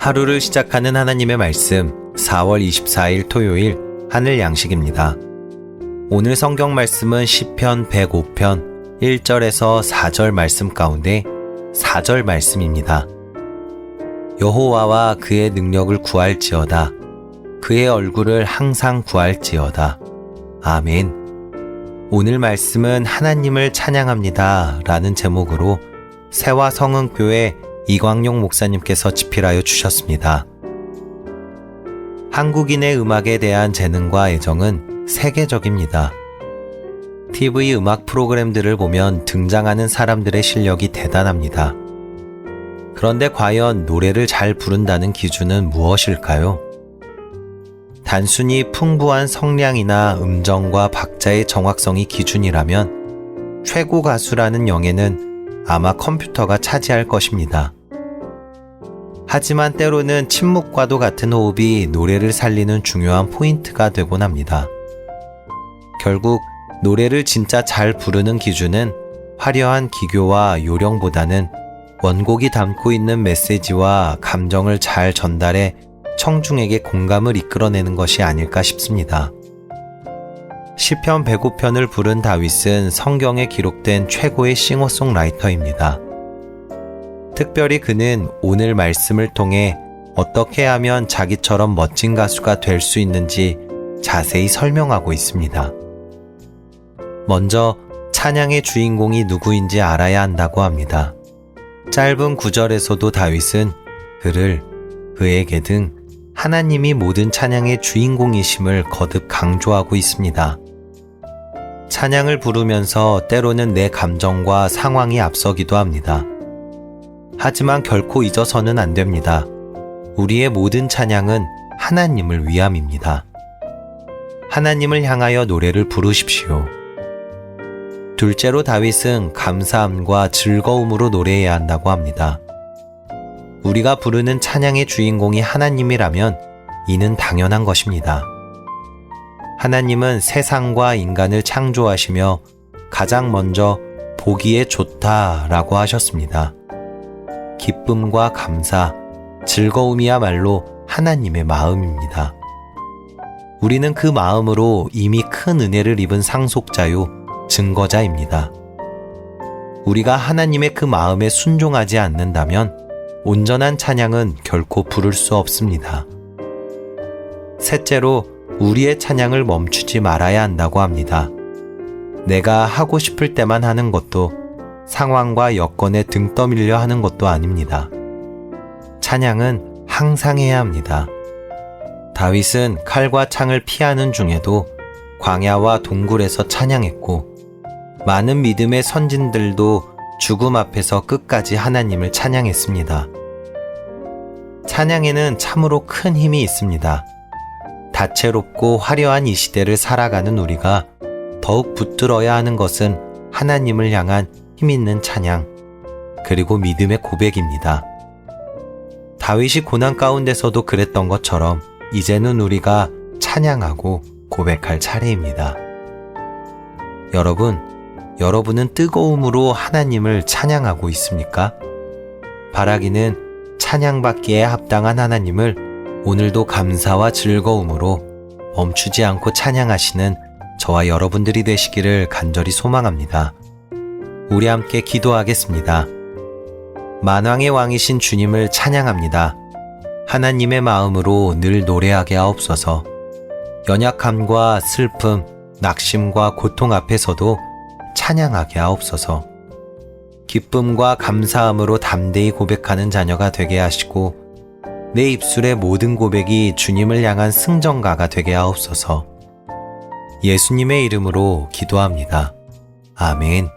하루를 시작하는 하나님의 말씀 4월 24일 토요일 하늘 양식입니다. 오늘 성경 말씀은 시편 105편 1절에서 4절 말씀 가운데 4절 말씀입니다. 여호와와 그의 능력을 구할지어다. 그의 얼굴을 항상 구할지어다. 아멘. 오늘 말씀은 하나님을 찬양합니다 라는 제목으로 세화 성흥교회 이광용 목사님께서 집필하여 주셨습니다. 한국인의 음악에 대한 재능과 애정은 세계적입니다. TV 음악 프로그램들을 보면 등장하는 사람들의 실력이 대단합니다. 그런데 과연 노래를 잘 부른다는 기준은 무엇일까요? 단순히 풍부한 성량이나 음정과 박자의 정확성이 기준이라면 최고 가수라는 영예는 아마 컴퓨터가 차지할 것입니다. 하지만 때로는 침묵과도 같은 호흡이 노래를 살리는 중요한 포인트가 되곤 합니다. 결국 노래를 진짜 잘 부르는 기준은 화려한 기교와 요령보다는 원곡이 담고 있는 메시지와 감정을 잘 전달해 청중에게 공감을 이끌어내는 것이 아닐까 싶습니다. 시편 105편을 부른 다윗은 성경에 기록된 최고의 싱어송라이터입니다. 특별히 그는 오늘 말씀을 통해 어떻게 하면 자기처럼 멋진 가수가 될 수 있는지 자세히 설명하고 있습니다. 먼저 찬양의 주인공이 누구인지 알아야 한다고 합니다. 짧은 구절에서도 다윗은 그를, 그에게 등 하나님이 모든 찬양의 주인공이심을 거듭 강조하고 있습니다. 찬양을 부르면서 때로는 내 감정과 상황이 앞서기도 합니다. 하지만 결코 잊어서는 안 됩니다. 우리의 모든 찬양은 하나님을 위함입니다. 하나님을 향하여 노래를 부르십시오. 둘째로 다윗은 감사함과 즐거움으로 노래해야 한다고 합니다. 우리가 부르는 찬양의 주인공이 하나님이라면 이는 당연한 것입니다. 하나님은 세상과 인간을 창조하시며 가장 먼저 보기에 좋다라고 하셨습니다. 기쁨과 감사, 즐거움이야말로 하나님의 마음입니다. 우리는 그 마음으로 이미 큰 은혜를 입은 상속자요, 증거자입니다. 우리가 하나님의 그 마음에 순종하지 않는다면 온전한 찬양은 결코 부를 수 없습니다. 셋째로 우리의 찬양을 멈추지 말아야 한다고 합니다. 내가 하고 싶을 때만 하는 것도 상황과 여건에 등 떠밀려 하는 것도 아닙니다. 찬양은 항상 해야 합니다. 다윗은 칼과 창을 피하는 중에도 광야와 동굴에서 찬양했고 많은 믿음의 선진들도 죽음 앞에서 끝까지 하나님을 찬양했습니다. 찬양에는 참으로 큰 힘이 있습니다. 다채롭고 화려한 이 시대를 살아가는 우리가 더욱 붙들어야 하는 것은 하나님을 향한 힘있는 찬양, 그리고 믿음의 고백입니다. 다윗이 고난 가운데서도 그랬던 것처럼 이제는 우리가 찬양하고 고백할 차례입니다. 여러분은 뜨거움으로 하나님을 찬양하고 있습니까? 바라기는 찬양받기에 합당한 하나님을 오늘도 감사와 즐거움으로 멈추지 않고 찬양하시는 저와 여러분들이 되시기를 간절히 소망합니다. 우리 함께 기도하겠습니다. 만왕의 왕이신 주님을 찬양합니다. 하나님의 마음으로 늘 노래하게 하옵소서. 연약함과 슬픔, 낙심과 고통 앞에서도 찬양하게 하옵소서. 기쁨과 감사함으로 담대히 고백하는 자녀가 되게 하시고 내 입술의 모든 고백이 주님을 향한 승전가가 되게 하옵소서. 예수님의 이름으로 기도합니다. 아멘.